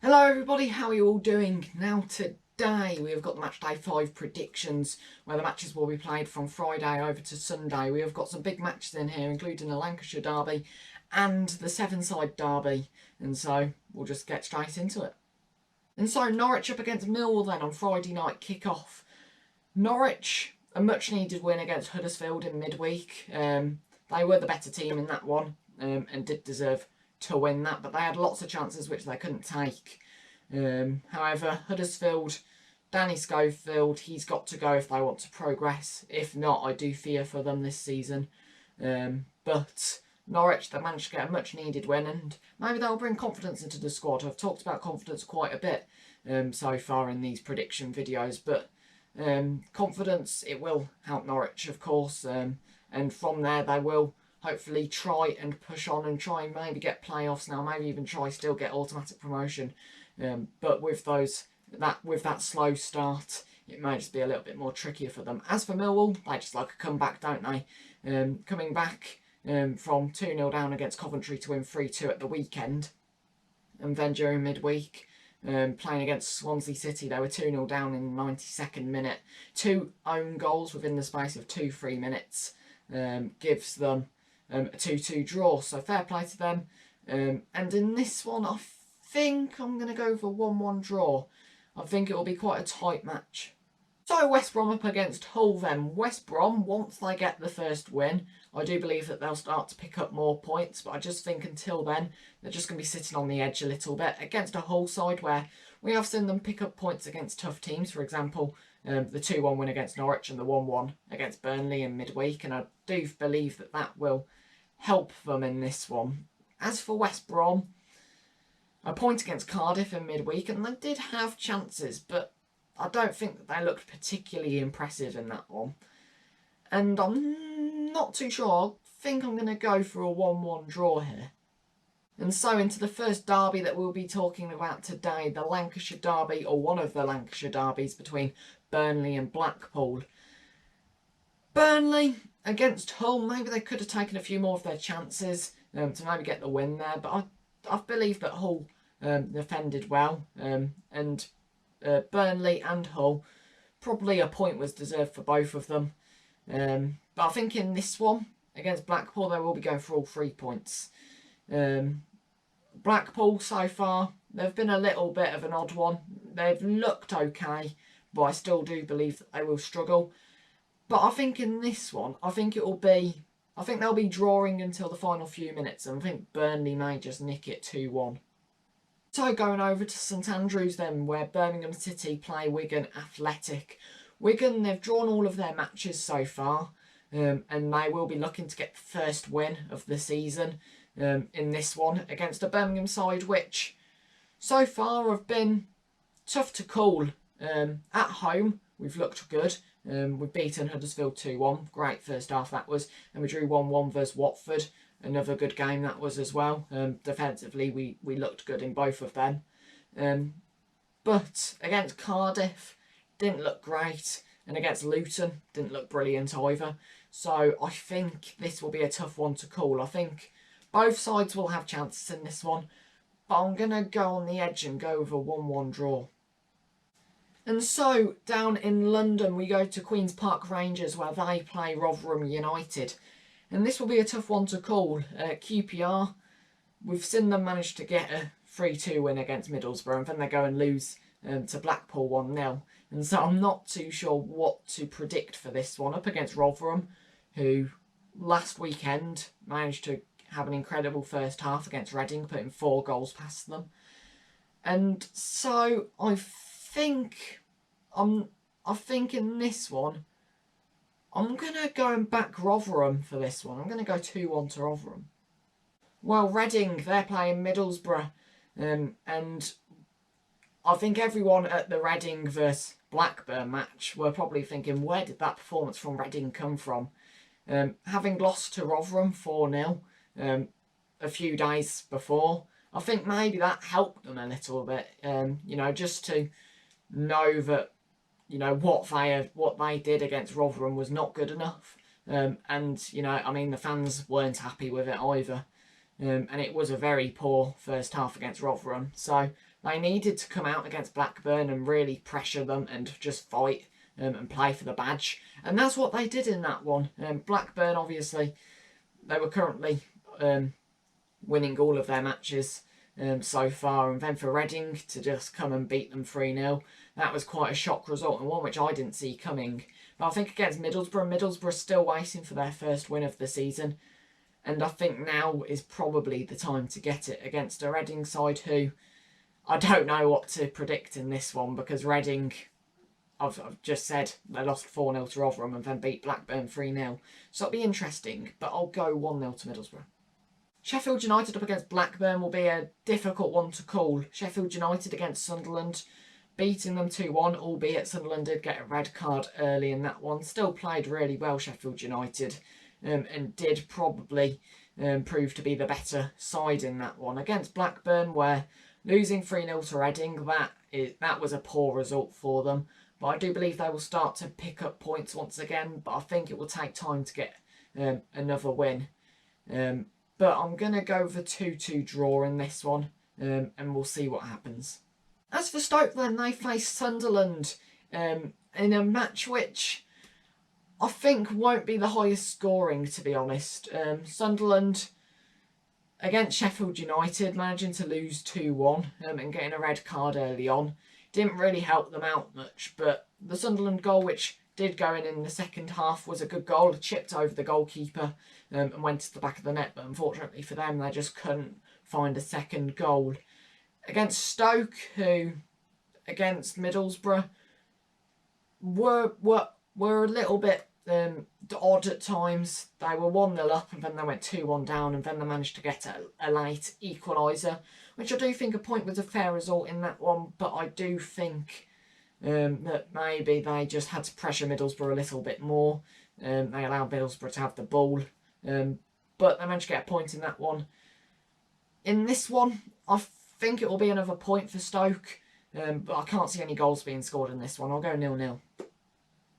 Hello everybody, how are you all doing? Now today we have got the match day 5 predictions where the matches will be played from Friday over to Sunday. We have got some big matches in here including the Lancashire Derby and the Severnside Derby, and so we'll just get straight into it. And so Norwich up against Millwall then on Friday night kick-off. Norwich, a much needed win against Huddersfield in midweek. They were the better team in that one and did deserve to win that, but they had lots of chances which they couldn't take. However, Huddersfield, Danny Schofield, he's got to go if they want to progress. If not, I do fear for them this season. But Norwich, they managed to get a much needed win, and maybe they'll bring confidence into the squad. I've talked about confidence quite a bit so far in these prediction videos, but confidence, it will help Norwich, of course, and from there they will hopefully try and push on and try and maybe get playoffs now, maybe even try still get automatic promotion. But with that slow start, it may just be a little bit more trickier for them. As for Millwall, they just like a comeback, don't they? Coming back from 2-0 down against Coventry to win 3-2 at the weekend, and then during midweek, playing against Swansea City, they were 2-0 down in the 92nd minute. 2 own goals within the space of 2-3 minutes gives them a 2-2 draw, so fair play to them. And in this one, I think I'm going to go for 1-1 draw. I think it will be quite a tight match. So West Brom up against Hull then. West Brom, once they get the first win, I do believe that they'll start to pick up more points, but I just think until then, they're just going to be sitting on the edge a little bit against a Hull side where we have seen them pick up points against tough teams. For example, the 2-1 win against Norwich and the 1-1 against Burnley in midweek, and I do believe that that will help them in this one. As for West Brom, a point against Cardiff in midweek, and they did have chances, but I don't think that they looked particularly impressive in that one. And I'm not too sure. I think I'm going to go for a 1-1 draw here. And so into the first derby that we'll be talking about today, the Lancashire Derby, or one of the Lancashire Derbies between Burnley and Blackpool. Burnley against Hull, maybe they could have taken a few more of their chances to maybe get the win there, but I believe that Hull defended well, and Burnley and Hull, probably a point was deserved for both of them. But I think in this one against Blackpool, they will be going for all 3 points. Blackpool so far, they've been a little bit of an odd one. They've looked okay, but I still do believe that they will struggle. But I think in this one, I think they'll be drawing until the final few minutes, and I think Burnley may just nick it 2-1. So going over to St Andrews then, where Birmingham City play Wigan Athletic. Wigan, they've drawn all of their matches so far, and they will be looking to get the first win of the season in this one against a Birmingham side which so far have been tough to call. At home, we've looked good. We've beaten Huddersfield 2-1. Great first half that was. And we drew 1-1 versus Watford. Another good game that was as well. Defensively, we looked good in both of them. But against Cardiff, didn't look great. And against Luton, didn't look brilliant either. So I think this will be a tough one to call. I think both sides will have chances in this one. But I'm going to go on the edge and go with a 1-1 draw. And so, down in London, we go to Queen's Park Rangers, where they play Rotherham United. And this will be a tough one to call. QPR, we've seen them manage to get a 3-2 win against Middlesbrough, and then they go and lose to Blackpool 1-0. And so I'm not too sure what to predict for this one. Up against Rotherham, who last weekend managed to have an incredible first half against Reading, putting 4 goals past them. And so I think in this one, I'm going to go and back Rotherham for this one. I'm going to go 2-1 to Rotherham. Well, Reading, they're playing Middlesbrough. And I think everyone at the Reading vs Blackburn match were probably thinking, where did that performance from Reading come from? Having lost to Rotherham 4-0 a few days before, I think maybe that helped them a little bit. Just to know that what they did against Rotherham was not good enough, and the fans weren't happy with it either. And it was a very poor first half against Rotherham. So They needed to come out against Blackburn and really pressure them and just fight and play for the badge. And that's what they did in that one. Blackburn, obviously, they were currently winning all of their matches so far. And then for Reading to just come and beat them 3-0, that was quite a shock result and one which I didn't see coming. But I think against Middlesbrough are still waiting for their first win of the season. And I think now is probably the time to get it against a Reading side who I don't know what to predict in this one, because Reading, I've just said, they lost 4-0 to Rotherham and then beat Blackburn 3-0. So it'll be interesting, but I'll go 1-0 to Middlesbrough. Sheffield United up against Blackburn will be a difficult one to call. Sheffield United against Sunderland, beating them 2-1, albeit Sunderland did get a red card early in that one. Still played really well, Sheffield United, and did probably prove to be the better side in that one. Against Blackburn, where losing 3-0 to Reading, that was a poor result for them. But I do believe they will start to pick up points once again, but I think it will take time to get another win. But I'm going to go with a 2-2 draw in this one, and we'll see what happens. As for Stoke then, they face Sunderland in a match which I think won't be the highest scoring, to be honest. Sunderland against Sheffield United, managing to lose 2-1 and getting a red card early on, didn't really help them out much. But the Sunderland goal, which did go in the second half, was a good goal. It chipped over the goalkeeper and went to the back of the net. But unfortunately for them, they just couldn't find a second goal. Against Stoke, who against Middlesbrough were a little bit odd at times. They were 1-0 up and then they went 2-1 down, and then they managed to get a late equaliser, which I do think a point was a fair result in that one. But I do think that maybe they just had to pressure Middlesbrough a little bit more. They allowed Middlesbrough to have the ball, but they managed to get a point in that one. In this one, I think it will be another point for Stoke, but I can't see any goals being scored in this one. I'll go 0-0.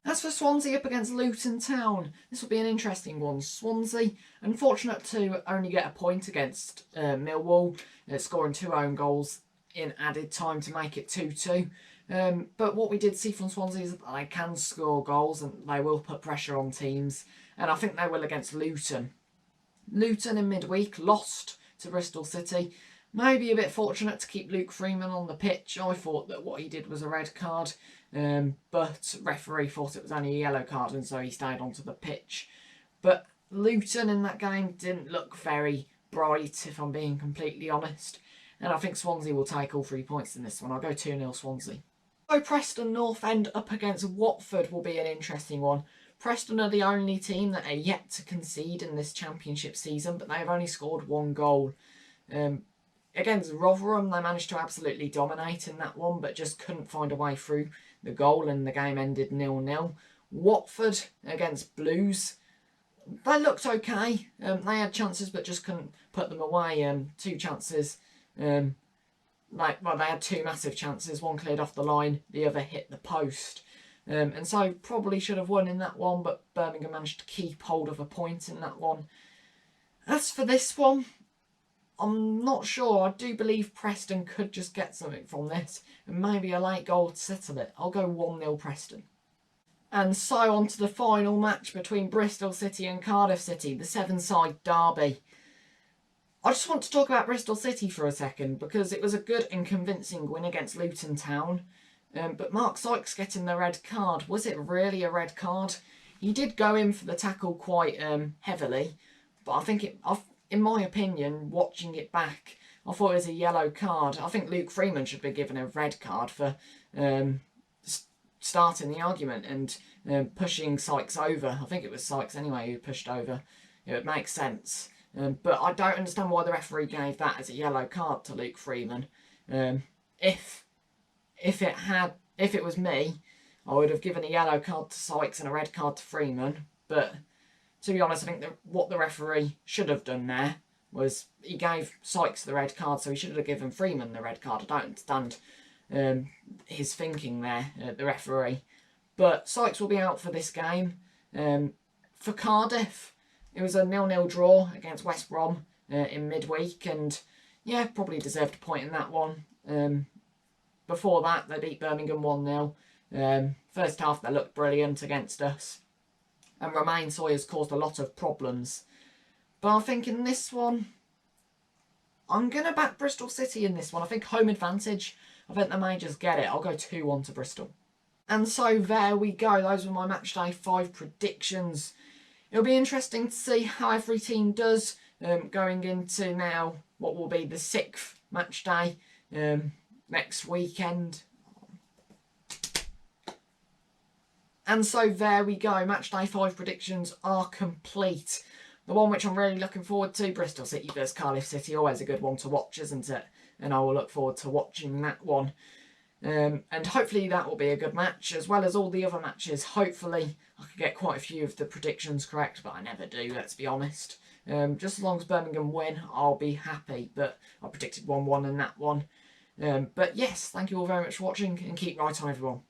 As for Swansea up against Luton Town, this will be an interesting one. Swansea, unfortunate to only get a point against Millwall, scoring 2 own goals in added time to make it 2-2. But what we did see from Swansea is that they can score goals and they will put pressure on teams. And I think they will against Luton. Luton in midweek lost to Bristol City. Maybe a bit fortunate to keep Luke Freeman on the pitch. I thought that what he did was a red card, but referee thought it was only a yellow card, and so he stayed onto the pitch. But Luton in that game didn't look very bright, if I'm being completely honest. And I think Swansea will take all 3 points in this one. I'll go 2-0 Swansea. So Preston North End up against Watford will be an interesting one. Preston are the only team that are yet to concede in this championship season, but they have only scored 1 goal. Against Rotherham, they managed to absolutely dominate in that one, but just couldn't find a way through the goal, and the game ended 0-0. Watford against Blues, they looked okay. They had chances, but just couldn't put them away. 2 chances, they had 2 massive chances. One cleared off the line, the other hit the post. And so probably should have won in that one, but Birmingham managed to keep hold of a point in that one. As for this one, I'm not sure. I do believe Preston could just get something from this, and maybe a late goal to settle it. I'll go 1-0 Preston. And so on to the final match between Bristol City and Cardiff City, the Severnside Derby. I just want to talk about Bristol City for a second, because it was a good and convincing win against Luton Town. But Mark Sykes getting the red card, was it really a red card? He did go in for the tackle quite heavily, but I think in my opinion, watching it back, I thought it was a yellow card. I think Luke Freeman should be given a red card for starting the argument and pushing Sykes over. I think it was Sykes anyway who pushed over. It makes sense. But I don't understand why the referee gave that as a yellow card to Luke Freeman. If it was me, I would have given a yellow card to Sykes and a red card to Freeman. But to be honest, I think what the referee should have done there was he gave Sykes the red card, so he should have given Freeman the red card. I don't understand his thinking there, the referee. But Sykes will be out for this game. For Cardiff, it was a 0-0 draw against West Brom in midweek, and yeah, probably deserved a point in that one. Before that, they beat Birmingham 1-0. First half, they looked brilliant against us. And Romain Sawyer's caused a lot of problems. But I think in this one, I'm going to back Bristol City in this one. I think home advantage. I think the Majors get it. I'll go 2-1 to Bristol. And so there we go. Those were my Matchday 5 predictions. It'll be interesting to see how every team does going into now what will be the 6th Matchday next weekend. And so there we go. Matchday 5 predictions are complete. The one which I'm really looking forward to, Bristol City versus Cardiff City, always a good one to watch, isn't it? And I will look forward to watching that one. And hopefully that will be a good match, as well as all the other matches. Hopefully I can get quite a few of the predictions correct, but I never do, let's be honest. Just as long as Birmingham win, I'll be happy. But I predicted 1-1 in that one. But yes, thank you all very much for watching, and keep right on, everyone.